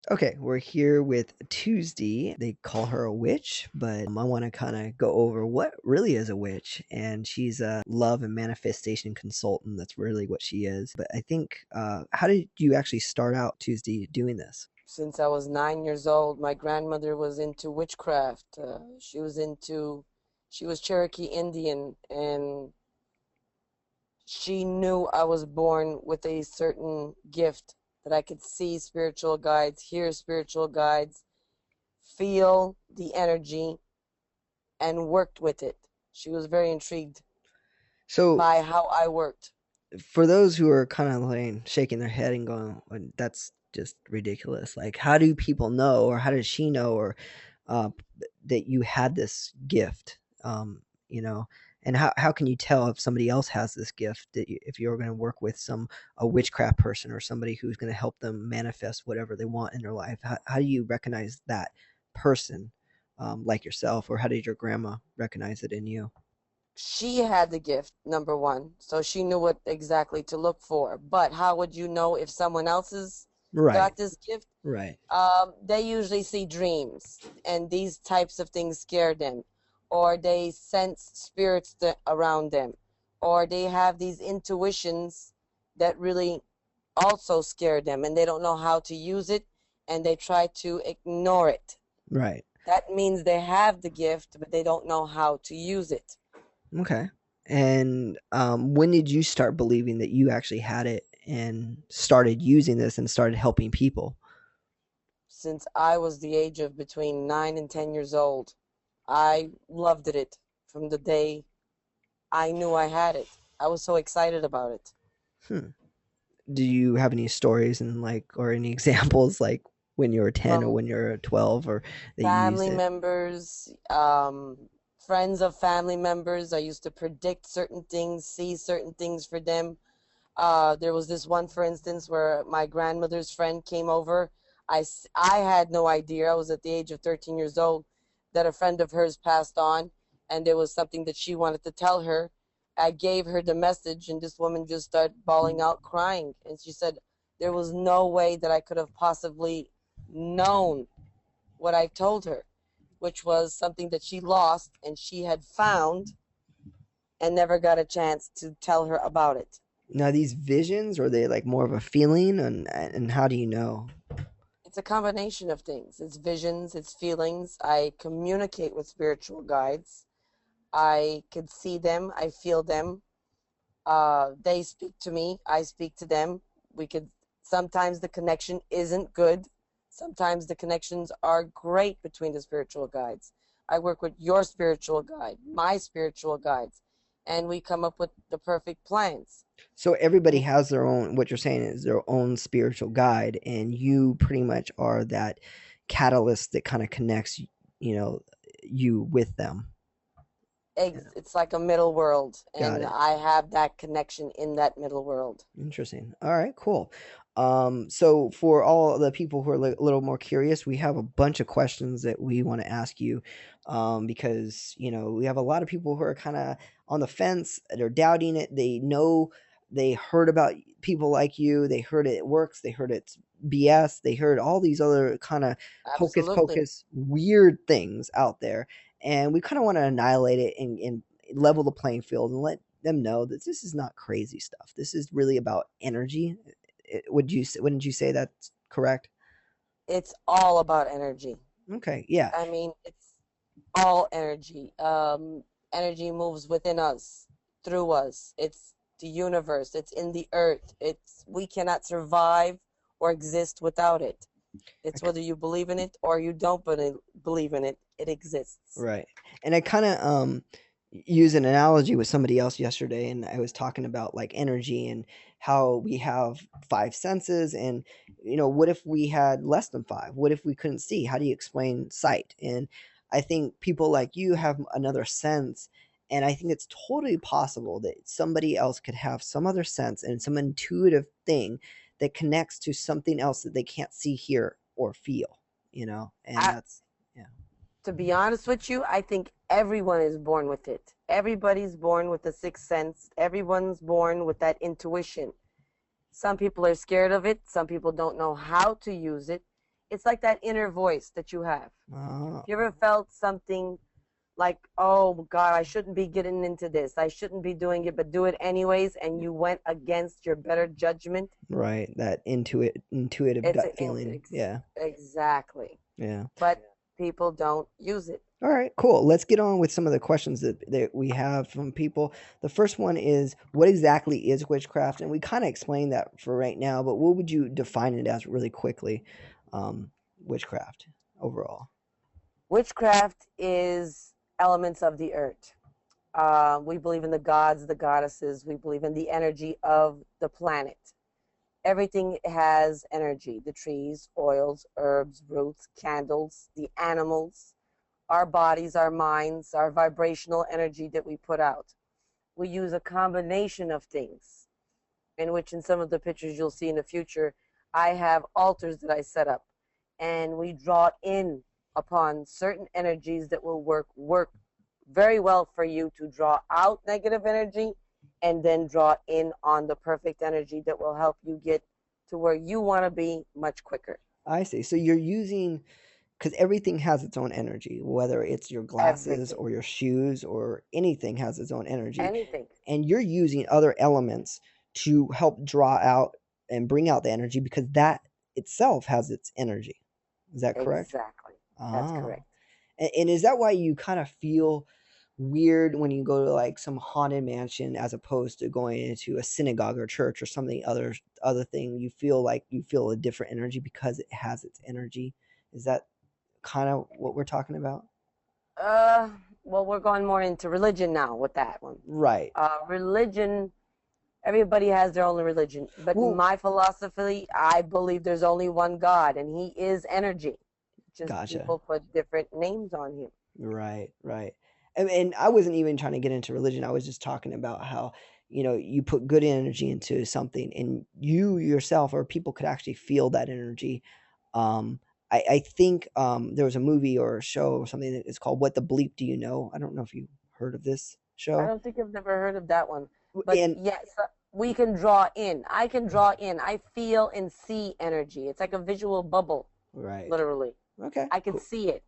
Okay, we're here with Tuesday. They call her a witch, but I want to kind of go over what really is a witch. And she's a love and manifestation consultant. That's really what she is. But I think, how did you actually start out Tuesday doing this? Since I was 9 years old. My grandmother was into witchcraft. She was Cherokee Indian, and she knew I was born with a certain gift that I could see spiritual guides, hear spiritual guides, feel the energy, and worked with it. She was very intrigued So, by how I worked. for those who are kind of like shaking their head and going, "Well, that's just ridiculous," like, how do people know, or how does she know, or uh, that you had this gift, you know, and how can you tell if somebody else has this gift, that if you're going to work with a witchcraft person or somebody who's going to help them manifest whatever they want in their life? How do you recognize that person, like yourself, or how did your grandma recognize it in you? She had the gift, number one, so she knew what exactly to look for. But how would you know if someone else's Right, got this gift? right, They usually see dreams, and these types of things scare them, or they sense spirits around them, or they have these intuitions that really also scare them, and they don't know how to use it, and they try to ignore it. right. That means they have the gift, but they don't know how to use it. Okay. And when did you start believing that you actually had it and started using this and started helping people? Since I was the age of between 9 and 10 years old, I loved it from the day I knew I had it. I was so excited about it. Hmm. Do you have any stories and like, or any examples, like when you were 10 or From when you were 12, or that you used family it? members, friends of family members. I used to predict certain things, see certain things for them. There was this one, for instance, where my grandmother's friend came over. I had no idea. I was at the age of 13 years old that a friend of hers passed on, and there was something that she wanted to tell her. I gave her the message, and this woman just started bawling out, crying. And she said, there was no way that I could have possibly known what I told her, which was something that she lost and she had found and never got a chance to tell her about it. Now, these visions, are they like more of a feeling, and how do you know? It's a combination of things. It's visions, it's feelings. I communicate with spiritual guides. I could see them, I feel them. They speak to me, I speak to them. We could Sometimes the connection isn't good. Sometimes the connections are great between the spiritual guides. I work with your spiritual guide, my spiritual guides, and we come up with the perfect plans. So everybody has their own, what you're saying is their own spiritual guide, and you pretty much are that catalyst that kind of connects, you know, you with them. Yeah, It's like a middle world, got and it. I have that connection in that middle world. Interesting. All right, cool. So for all the people who are a little more curious, we have a bunch of questions that we want to ask you, because we have a lot of people who are kind of on the fence. They're doubting it. They know, they heard about people like you. They heard it works. They heard it's BS. They heard all these other kind of hocus Absolutely. pocus weird things out there, and we kind of want to annihilate it and level the playing field and let them know that this is not crazy stuff. This is really about energy. Wouldn't you say that's correct? It's all about energy. Okay, yeah, I mean, it's all energy. Energy moves within us, through us. It's the universe. It's in the earth. It's We cannot survive or exist without it. It's I whether you believe in it or you don't believe in it. It exists. right. And I kind of use an analogy with somebody else yesterday, and I was talking about like energy and how we have five senses, and what if we had less than five? What if we couldn't see? How do you explain sight? And I think people like you have another sense, and I think it's totally possible that somebody else could have some other sense and some intuitive thing that connects to something else that they can't see, hear, or feel. And I, that's yeah. to be honest with you, I think everyone is born with it. Everybody's born with the sixth sense. Everyone's born with that intuition. Some people are scared of it. Some people don't know how to use it. It's like that inner voice that you have. Oh, You ever felt something like, oh God, I shouldn't be getting into this. I shouldn't be doing it, but do it anyways, and you went against your better judgment? right. That intuitive It's gut feeling. Yeah. exactly. Yeah. But people don't use it. All right, cool. Let's get on with some of the questions that we have from people. The first one is, what exactly is witchcraft? And we kind of explained that for right now, but what would you define it as really quickly? Um, Witchcraft overall. Witchcraft is elements of the earth. We believe in the gods, the goddesses. We believe in the energy of the planet. Everything has energy: the trees, oils, herbs, roots, candles, the animals, our bodies, our minds, our vibrational energy that we put out. We use a combination of things, in which in some of the pictures you'll see in the future, I have altars that I set up, and we draw in upon certain energies that will work very well for you to draw out negative energy, and then draw in on the perfect energy that will help you get to where you want to be much quicker. I see. So you're using, because everything has its own energy, whether it's your glasses Everything, or your shoes or anything has its own energy. anything. And you're using other elements to help draw out and bring out the energy because that itself has its energy. Is that correct? Exactly. That's Ah. correct. And is that why you kind of feel weird when you go to like some haunted mansion as opposed to going into a synagogue or church or something other thing? You feel a different energy because it has its energy. Is that kind of what we're talking about? Uh, well, we're going more into religion now with that one. Right. Religion, everybody has their own religion, but Well, my philosophy, I believe there's only one God, and He is energy. Just gotcha. people put different names on Him. Right, right. And I wasn't even trying to get into religion. I was just talking about how, you put good energy into something and you yourself or people could actually feel that energy. Um, I think there was a movie or a show or something that is called What the Bleep Do You Know? I don't know if you heard of this I show. don't think I've never heard of that one, but And yes, we can draw in. I can draw in. I feel and see energy. It's like a visual bubble, right. literally. Okay, I can cool. see it.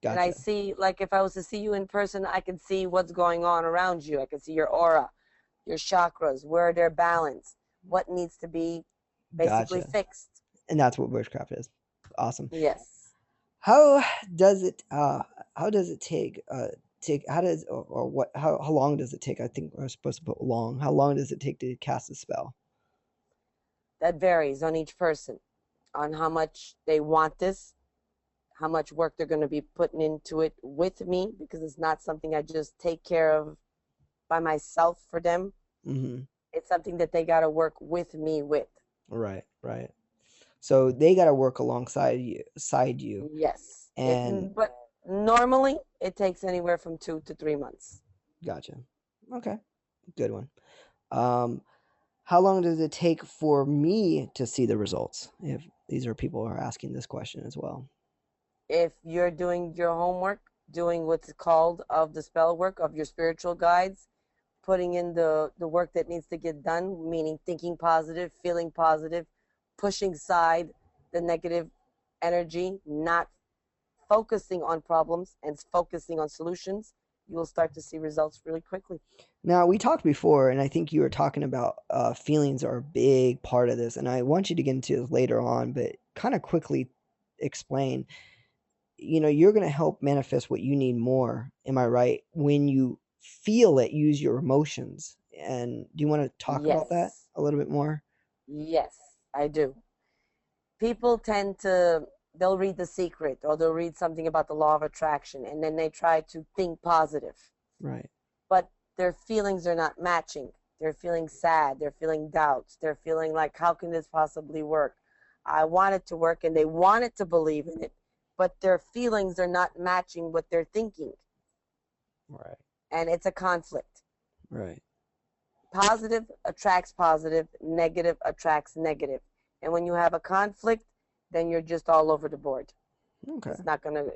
And I Gotcha. see, like, if I was to see you in person, I can see what's going on around you. I can see your aura, your chakras, where they're balanced, what needs to be basically Gotcha. fixed. And that's what witchcraft is. Awesome. Yes. How does it how does it take how does or what how long does it take? I think we're supposed to put long. How long does it take to cast a spell? That varies on each person, on how much they want this, how much work they're going to be putting into it with me, because it's not something I just take care of by myself for them. Mhm. It's something that they got to work with me with. Right, right. So they got to work alongside you. Yes. And But normally it takes anywhere from 2 to 3 months. gotcha. Okay. Good one. Um how long does it take for me to see the results? If these are people who are asking this question as well. If you're doing your homework, doing what's called of the spell work of your spiritual guides, putting in the work that needs to get done, meaning thinking positive, feeling positive, pushing aside the negative energy, not focusing on problems and focusing on solutions, you will start to see results really quickly. Now, we talked before, and I think you were talking about feelings are a big part of this, and I want you to get into this later on, but kind of quickly explain. You're going to help manifest what you need more. Am I right? When you feel it, use your emotions. And do you want to talk about that Yes, a little bit more? yes, I do. People tend to, they'll read The Secret or they'll read something about the law of attraction, and then they try to think positive, Right. but their feelings are not matching. They're feeling sad, they're feeling doubts, they're feeling like, how can this possibly work? I want it to work, and they want it to believe in it, but their feelings are not matching what they're thinking, Right. and it's a conflict. Right. Positive attracts positive, negative attracts negative. And when you have a conflict, then you're just all over the board. Okay.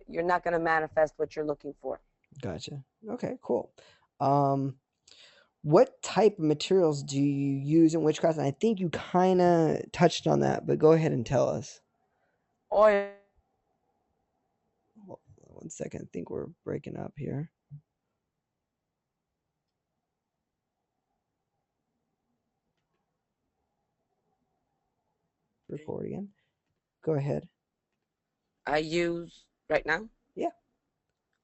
You're not gonna manifest what you're looking for. Gotcha. Okay, cool. Um, what type of materials do you use in witchcraft? And I think you kind of touched on that, but go ahead and tell us. Oil. One second. I think we're breaking up here. Record again. Go ahead. I use right now. Yeah.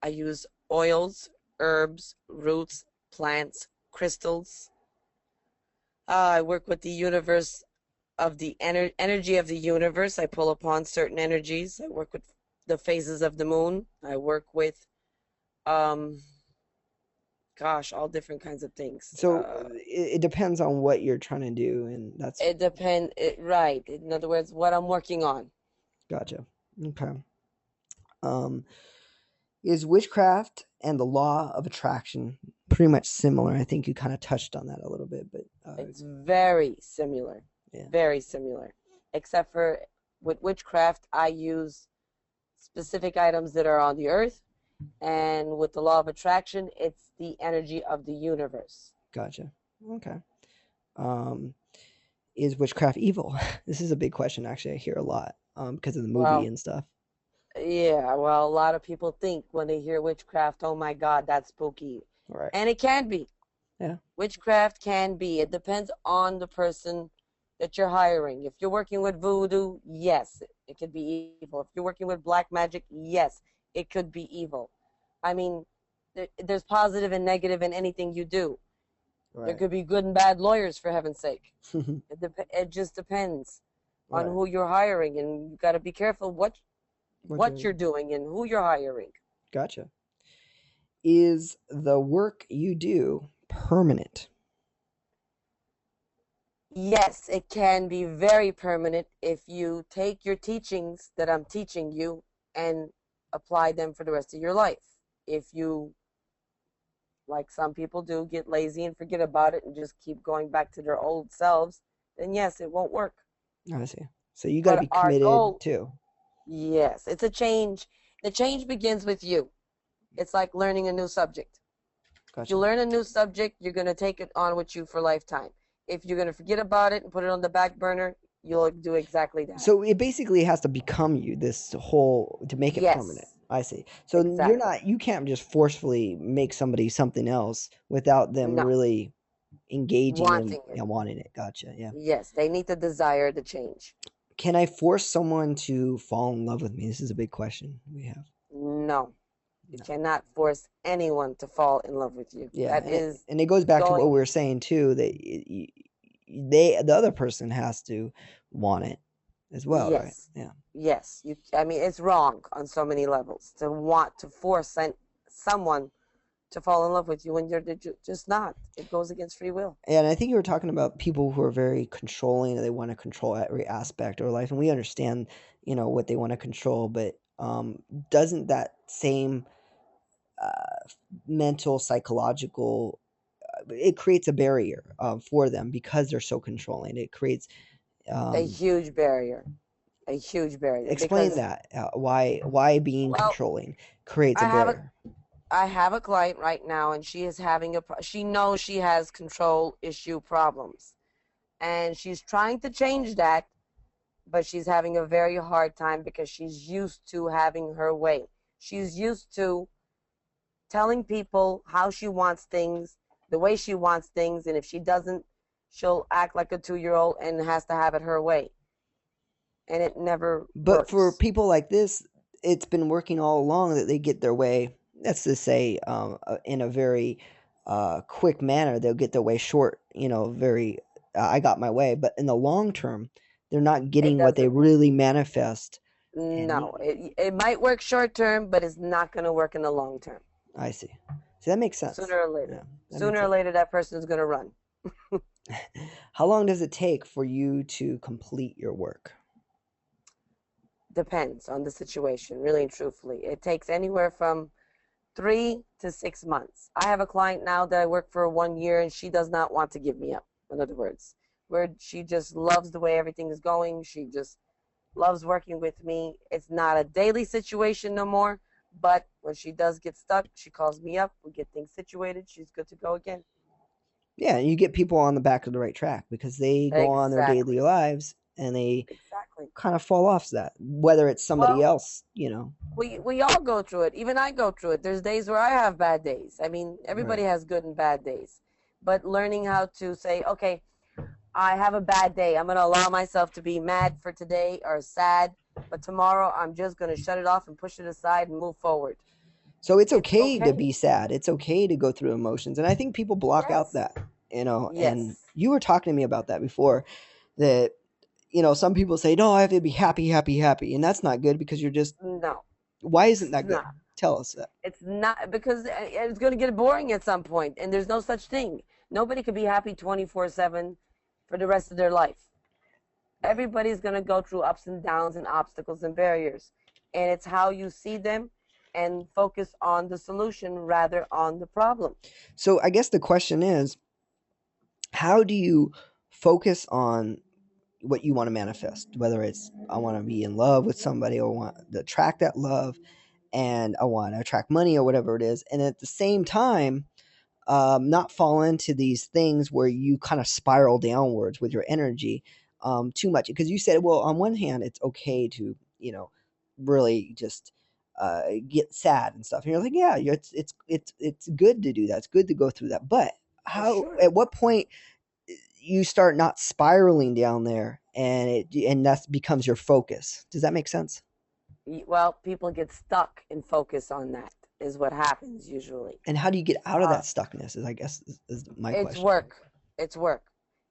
I use oils, herbs, roots, plants, crystals. I work with the universe of the energy of the universe. I pull upon certain energies. I work with the phases of the moon. I work with, um, gosh, all different kinds of things. So it depends on what you're trying to do, and that's It depends, right. In other words, what I'm working on. gotcha. Okay. Um, is witchcraft and the law of attraction pretty much similar? I think you kind of touched on that a little bit, but It's very similar, yeah, very similar. Except for with witchcraft, I use specific items that are on the earth, and with the law of attraction, it's the energy of the universe. gotcha. Okay. Um, is witchcraft evil? This is a big question. Actually, I hear a lot because of the movie Well, and stuff. yeah, well, a lot of people think when they hear witchcraft, oh my God, that's spooky. All right. And it can be. Yeah. Witchcraft can be. It depends on the person that you're hiring. If you're working with voodoo, yes, it could be evil. If you're working with black magic, yes, it could be evil. I mean, there's positive and negative in anything you do. There Right. could be good and bad lawyers, for heaven's sake. It just depends on Right. who you're hiring, and you got to be careful What what you're doing and who you're hiring. Gotcha. Is the work you do permanent? Yes, it can be very permanent if you take your teachings that I'm teaching you and apply them for the rest of your life. If you, like some people do, get lazy and forget about it and just keep going back to their old selves, then yes, it won't work. I see. So you got to But be our committed goal, too. yes, it's a change. The change begins with you. It's like learning a new subject. If you Gotcha. learn a new subject, you're going to take it on with you for lifetime. If you're going to forget about it and put it on the back burner, you'll do exactly that. So it basically has to become you, this whole, to make it permanent. Yes, I see. So exactly. you can't just forcefully make somebody something else without them No, really engaging wanting it. and wanting it. Gotcha. Yeah. Yes, they need to desire the change. Can I force someone to fall in love with me? This is a big question we have. No, you No. cannot force anyone to fall in love with you. Yeah, That is and it goes back to what going, we were saying too, that the other person has to want it as well, right? yes, Yeah. yes. I mean, it's wrong on so many levels to want to force someone to fall in love with you when you're just not. It goes against free will. And I think you were talking about people who are very controlling and they want to control every aspect of their life, and we understand, what they want to control, but doesn't that same uh, mental, psychological, it creates a barrier for them because they're so controlling. It creates A um, huge barrier. A huge barrier. explain Because, that why being well, controlling creates a I have a barrier. I have a client right now, and she is having she knows she has control issue problems, and she's trying to change that, but she's having a very hard time because she's used to having her way. She's used to telling people how she wants things, the way she wants things, and if she doesn't, she'll act like a 2-year old and has to have it her way, and it never But for works. people like this, it's been working all along that they get their way. Let's just say, in a very quick manner, they'll get their way short. Very, I got my way. But in the long term, they're not It getting what they doesn't. really manifest and No, need. it might work short term, but it's not going to work in the long term. I see. See, that makes sense. Sooner or later. Yeah, that makes Sooner or sense. later, that person is going to run. How long does it take for you to complete your work? Depends on the situation, really and truthfully. It takes anywhere from 3 to 6 months. I have a client now that I work for 1 year, and she does not want to give me up. In other words, where she just loves the way everything is going. She just loves working with me. It's not a daily situation no more, but when she does get stuck, she calls me up. We get things situated. She's good to go again. Yeah, you get people on the back of the right track because they go on their daily Exactly. lives and they Exactly. kind of fall off that, whether it's somebody Well, else. we all go through it. Even I go through it. There's days where I have bad days. I mean, everybody Right. has good and bad days. But learning how to say, okay, I have a bad day. I'm going to allow myself to be mad for today or sad, but tomorrow I'm just going to shut it off and push it aside and move forward. So it's It's okay to okay. be sad. It's okay to go through emotions. And I think people block out Yes. that, you know, and Yes. you were talking to me about that before that, some people say, no, I have to be happy, happy, happy. And that's not good because you're just, No, why isn't it's that good? not. Tell us that. It's not because it's going to get boring at some point, and there's no such thing. Nobody could be happy 24/7 for the rest of their life. Right. Everybody's going to go through ups and downs and obstacles and barriers, and it's how you see them and focus on the solution rather on the problem. So I guess the question is, how do you focus on what you want to manifest? Whether it's, I want to be in love with somebody or want to attract that love, and I want to attract money or whatever it is. And at the same time, not fall into these things where you kind of spiral downwards with your energy too much. Because you said, well, on one hand, it's okay to, really just get sad and stuff. And you're like, yeah, it's good to do that. It's good to go through that. But For how? sure. At what point you start not spiraling down there, and that becomes your focus? Does that make sense? Well, people get stuck and focus on that is what happens usually. And how do you get out of Uh, that stuckness? Is I guess is my it's question. work. It's work.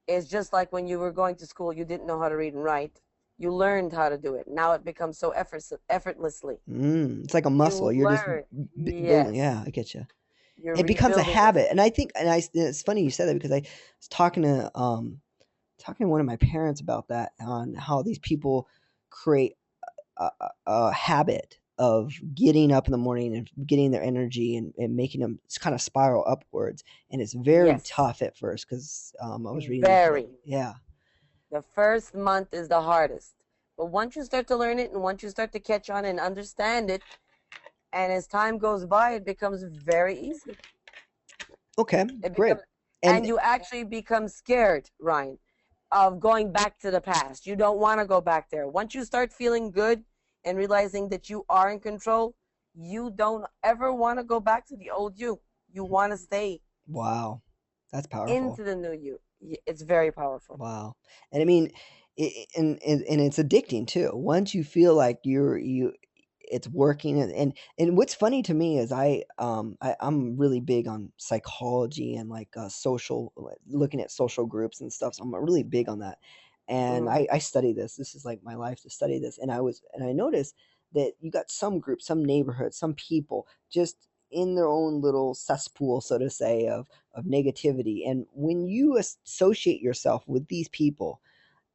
It's just like when you were going to school, you didn't know how to read and write. You learned how to do it. Now it becomes so effortlessly. It's like a muscle. You You're just learn. building. Yes. Yeah, I get you. You're It becomes a rebuilding it. habit, and I think, it's funny you said that because I was talking to one of my parents about that, on how these people create a habit of getting up in the morning and getting their energy, and making them kind of spiral upwards, and it's very Yes. tough at first because I was reading this book. Very. Yeah, The first month is the hardest. But once you start to learn it and once you start to catch on and understand it, and as time goes by, it becomes very easy. okay, It great. becomes, And and you actually become scared, Ryan, of going back to the past. You don't want to go back there. Once you start feeling good and realizing that you are in control, you don't ever want to go back to the old you. You want to stay wow, that's powerful. into the new you. It's very powerful. Wow. And I mean, and it's addicting too. Once you feel like it's working, and what's funny to me is I'm really big on psychology and like social, looking at social groups and stuff. So I'm really big on that. And Mm-hmm. I study this. This is like my life to study this. And I noticed that you got some groups, some neighborhoods, some people just in their own little cesspool, so to say, of negativity. And when you associate yourself with these people,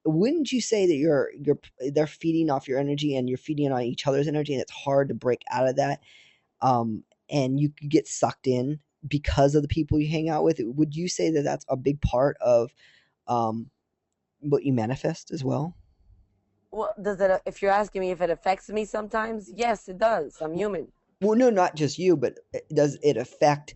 wouldn't you say that they're feeding off your energy and you're feeding on each other's energy, and it's hard to break out of that? And you could get sucked in because of the people you hang out with. Would you say that that's a big part of um, what you manifest as well? Well, does it? If you're asking me if it affects me sometimes, yes, it does. I'm human. Well, no, not just you, but does it affect,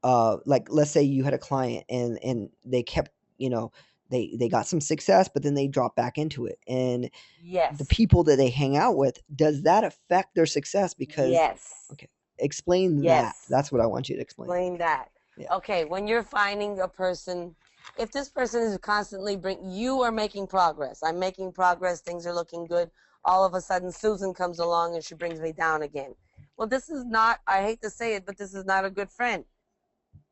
like, let's say you had a client, and they kept, they got some success, but then they drop back into it, and the Yes. people that they hang out with, does that affect their success? Because, Yes. okay, explain that. Yes. That's what I want you to explain. Explain that. Yeah. Okay, when you're finding a person, if this person is constantly you are making progress. I'm making progress. Things are looking good. All of a sudden, Susan comes along and she brings me down again. Well, this is not. I hate to say it, but this is not a good friend.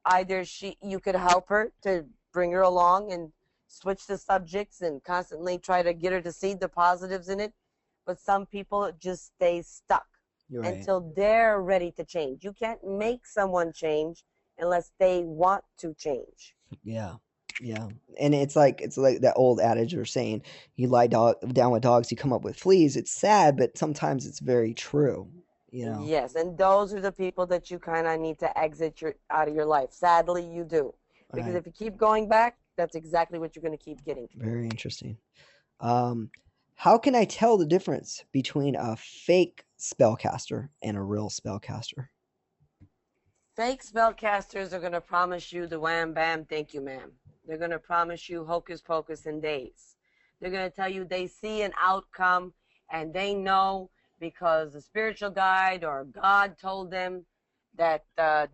Either you could help her to bring her along and switch the subjects and constantly try to get her to see the positives in it. But some people just stay stuck You're right. until they're ready to change. You can't make someone change unless they want to change. Yeah. Yeah. And it's like that old adage or saying, you down with dogs, you come up with fleas. It's sad, but sometimes it's very true, you know. Yes, and those are the people that you kind of need to exit out of your life. Sadly, you do. All Because right. if you keep going back, that's exactly what you're going to keep getting. Very interesting. Um, how can I tell the difference between a fake spellcaster and a real spellcaster? Fake spellcasters are going to promise you the wham bam, thank you, ma'am. They're going to promise you hocus pocus in days. They're going to tell you they see an outcome and they know because the spiritual guide or God told them that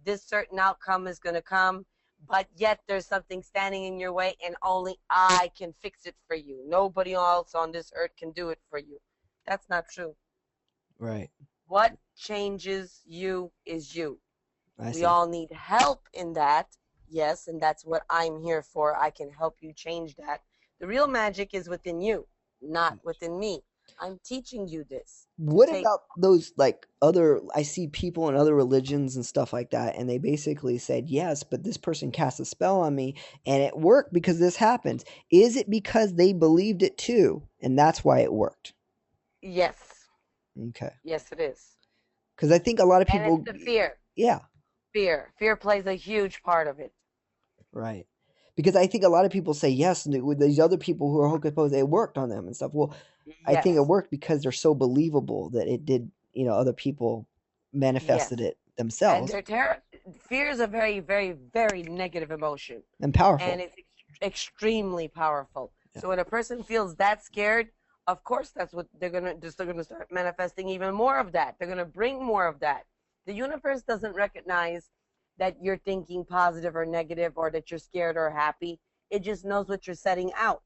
this certain outcome is going to come, but yet there's something standing in your way and only I can fix it for you. Nobody else on this earth can do it for you. That's not true. Right. What changes you is you. I We see. all need help in that. Yes, and that's what I'm here for. I can help you change that. The real magic is within you, not within me. I'm teaching you this to What take. about those like other I see people in other religions and stuff like that, and they basically said, "Yes, but this person cast a spell on me and it worked because this happens." Is it because they believed it too, and that's why it worked? Yes, Okay. yes, it is. Because I think a lot of And it's people, the fear. yeah, Fear plays a huge part of it. right. Because I think a lot of people say, "Yes," with these other people who are hocus pocus, it worked on them and stuff. Well, I think it Yes, worked because they're so believable that it did, other people yes. manifested it And themselves they're fear is a very, very, very negative emotion, and and powerful. it's extremely powerful. Yeah, So when a person feels that scared, of course that's what they're gonna start manifesting even more of that. They're gonna bring more of that. The universe doesn't recognize that you're thinking positive or negative or that you're scared or happy. It just knows what you're setting out.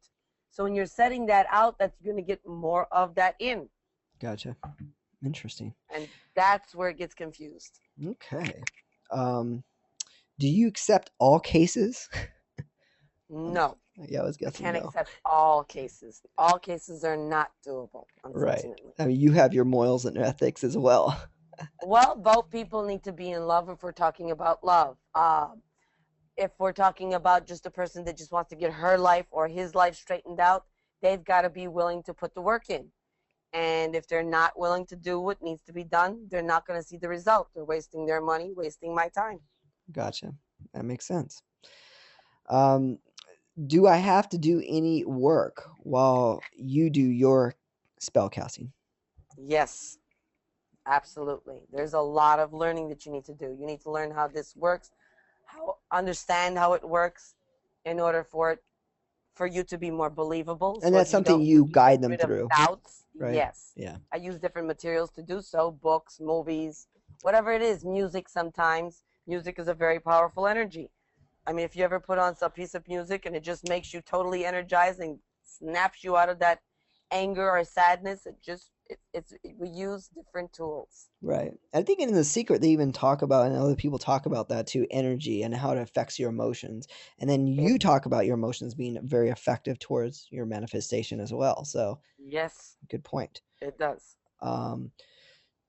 So when you're setting that out, that's going to get more of that in. gotcha. Interesting. And that's where it gets confused. Okay. Um, do you accept all cases? Um, No, yeah, I was I guessing can't no. accept all cases. All cases are not doable, Right. unfortunately. I mean, you have your morals and ethics as well. Well, both people need to be in love if we're talking about love. If we're talking about just a person that just wants to get her life or his life straightened out, they've got to be willing to put the work in. And if they're not willing to do what needs to be done, they're not going to see the result. They're wasting their money, wasting my time. Gotcha. That makes sense. Um, do I have to do any work while you do your spell casting? Yes, absolutely. There's a lot of learning that you need to do. You need to learn how this works, how understand how it works in order for you to be more believable And so that's you something don't you get guide them rid of through, doubts. right? Yes. Yeah. I use different materials to do so, books, movies, whatever it is, music sometimes. Music is a very powerful energy. I mean, if you ever put on some piece of music and it just makes you totally energized and snaps you out of that anger or sadness, we use different tools. Right. I think in The Secret they even talk about, and other people talk about that too, energy and how it affects your emotions. And then It you talk about your emotions being very effective towards your manifestation as well. So, Yes, good point. it does. Um,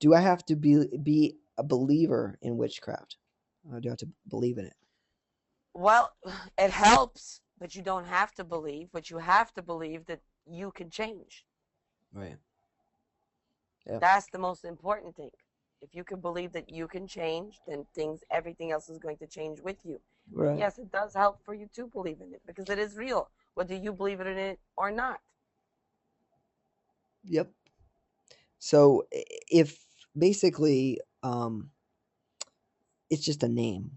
do I have to be a believer in witchcraft? Or do I have to believe in it? Well, it helps, but you don't have to believe. But you have to believe that you can change. Right. Yeah. That's the most important thing. If you can believe that you can change, then everything else is going to change with you. And Right. yes, it does help for you to believe in it because it is real, whether you believe in it or not. Yep. So if basically it's just a name,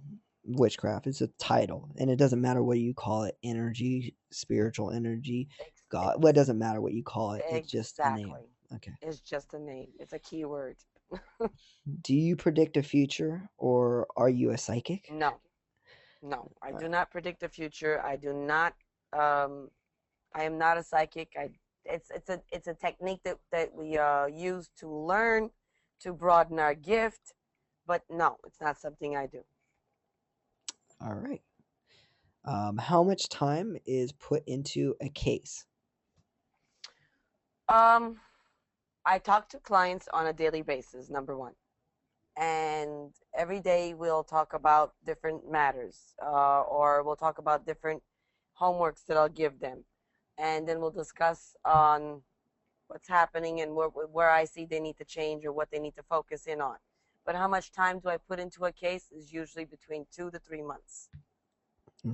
witchcraft, it's a title, and it doesn't matter what you call it, energy, spiritual energy, Ex- God, well, it ex- doesn't matter what you call it, it's just a name. exactly. Okay. It's just a name. It's a keyword. Do you predict a future or are you a psychic? No, no. I Right. do not predict the future. I do not. Um, I am not a psychic. It's a technique that we use to learn to broaden our gift, but no, it's not something I do. All right. How much time is put into a case? Um, I talk to clients on a daily basis. Number one, and every day we'll talk about different matters, or we'll talk about different homeworks that I'll give them, and then we'll discuss on what's happening and where I see they need to change or what they need to focus in on. But how much time do I put into a case is usually between 2 to 3 months,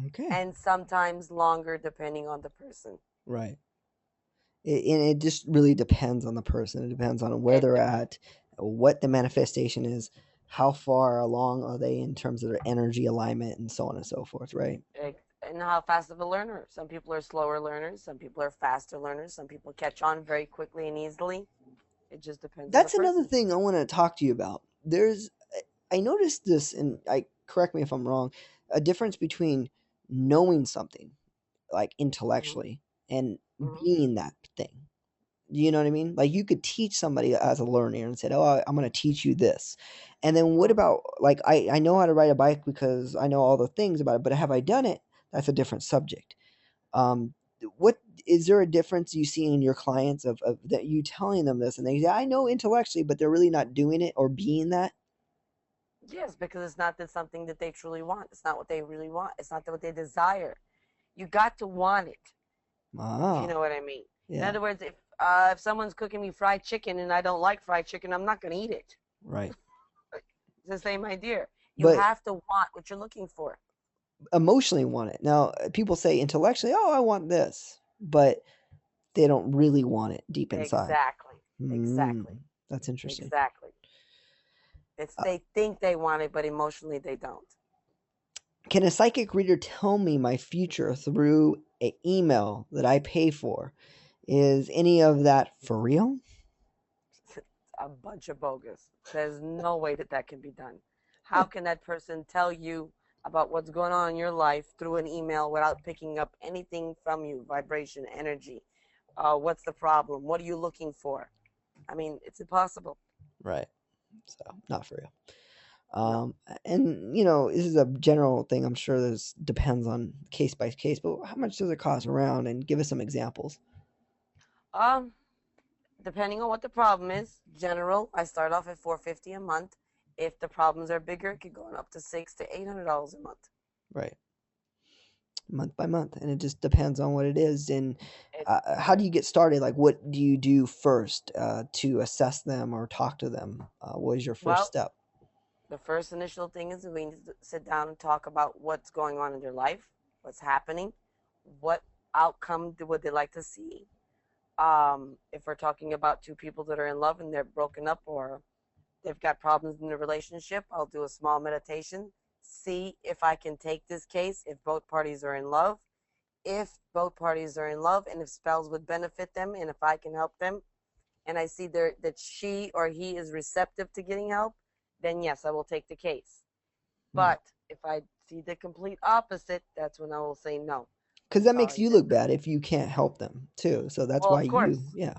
Okay. and sometimes longer depending on the person. Right. And it just really depends on the person. It depends on where It they're depends. at, what the manifestation is, how far along are they in terms of their energy alignment, and so on and so forth, right? And how fast of a learner. Some people are slower learners. Some people are faster learners. Some people catch on very quickly and easily. It just depends on the That's another person. thing I want to talk to you about. I noticed this, and I correct me if I'm wrong, a difference between knowing something like Hmm. intellectually and Hmm. being that thing. You know what I mean? Like you could teach somebody as a learner and said, "Oh, I'm going to teach you this," and then what Hmm. about like I know how to ride a bike because I know all the things about it, but have I done it? That's a different subject. Um, what is there a difference you see in your clients of that you telling them this and they say, "I know intellectually," but they're really not doing it or being that? Yes, because it's not that something that they truly want. It's not what they really want. It's not what they desire. You got to want it, if you Ah, know what I mean. In yeah, other words, if someone's cooking me fried chicken and I don't like fried chicken, I'm not going to eat it. right. It's the same idea. You But have to want what you're looking for. emotionally want it. Now, people say intellectually, "Oh, I want this," but they don't really want it deep inside. Exactly. Hmm, Exactly. that's interesting. Exactly. It's Uh, they think they want it, but emotionally they don't. can a psychic reader tell me my future through an email that I pay for? Is any of that for real? A bunch of bogus. There's no way that that can be done. How can that person tell you about what's going on in your life through an email without picking up anything from you? Vibration, energy. What's the problem? What are you looking for? I mean, it's impossible. Right. So, not for real. No. And this is a general thing. I'm sure this depends on case by case, but how much does it cost around? And give us some examples. Um, Depending on what the problem is, general, I start off at 450 a month. If the problems are bigger, it could go up to $600 to $800 a month. Right. Month by month, and it just depends on what it is. And It how do you get started? Like, what do you do first to assess them or talk to them? What is your first well, step? the first initial thing is we need to sit down and talk about what's going on in their life, what's happening, what outcome would they like to see. If we're talking about two people that are in love and they're broken up or they've got problems in the relationship, I'll do a small meditation, see if I can take this case if both parties are in love. If both parties are in love and if spells would benefit them and if I can help them and I see that she or he is receptive to getting help, then yes, I will take the case. Right. But if I see the complete opposite, that's when I will say no. Because that makes Sorry. you look bad if you can't help them too. So that's Well, why of you, course. yeah.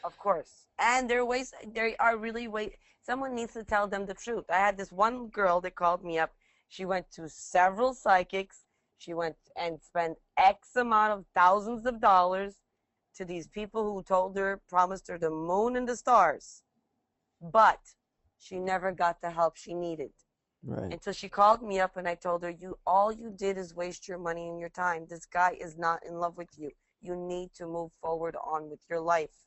Of course. And there are really ways, someone needs to tell them the truth. I had this one girl that called me up. She went to several psychics. She went and spent X amount of thousands of dollars to these people who told her, promised her the moon and the stars. But she never got the help she needed. Right. Until she called me up and I told her, you all you did is waste your money and your time. This guy is not in love with you. You need to move forward on with your life.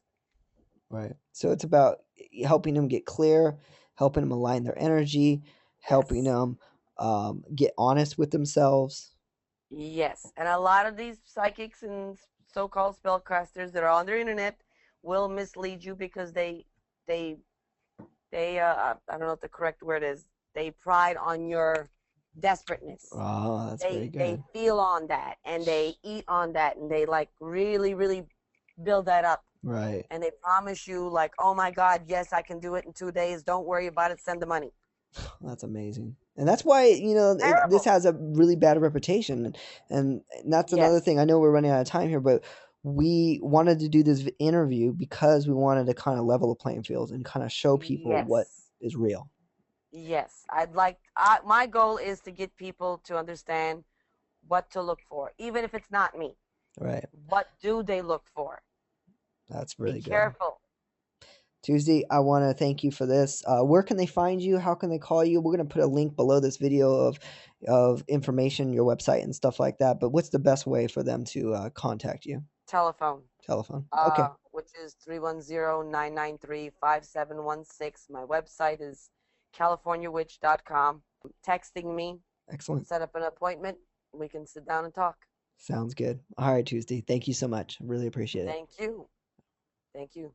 Right. So it's about helping them get clear, helping them align their energy, helping Yes. them get honest with themselves. Yes. And a lot of these psychics and so-called spellcasters that are on their internet will mislead you because they I don't know what the correct word is. They pride on your desperateness. Oh, that's very They good. feel on that and they eat on that and they like really build that up. Right. And they promise you like, oh my God, yes, I can do it in 2 days. Don't worry about it. Send the money. That's amazing. And that's why, this Terrible. has a really bad reputation. And that's another Yes. thing. I know we're running out of time here, but we wanted to do this interview because we wanted to kind of level the playing field and kind of show people what Yes. is real. Yes. My goal is to get people to understand what to look for, even if it's not me. Right. What do they look for? That's Be really good. careful. Tuesday, I want to thank you for this. Where can they find you? How can they call you? We're going to put a link below this video of information, your website, and stuff like that. But what's the best way for them to contact you? Telephone, Telephone. Okay, which is 310-993-5716. My website is californiawitch.com. Texting me, excellent. set up an appointment. We can sit down and talk. Sounds good. All right, Tuesday. Thank you so much. I really appreciate it. Thank you. Thank you.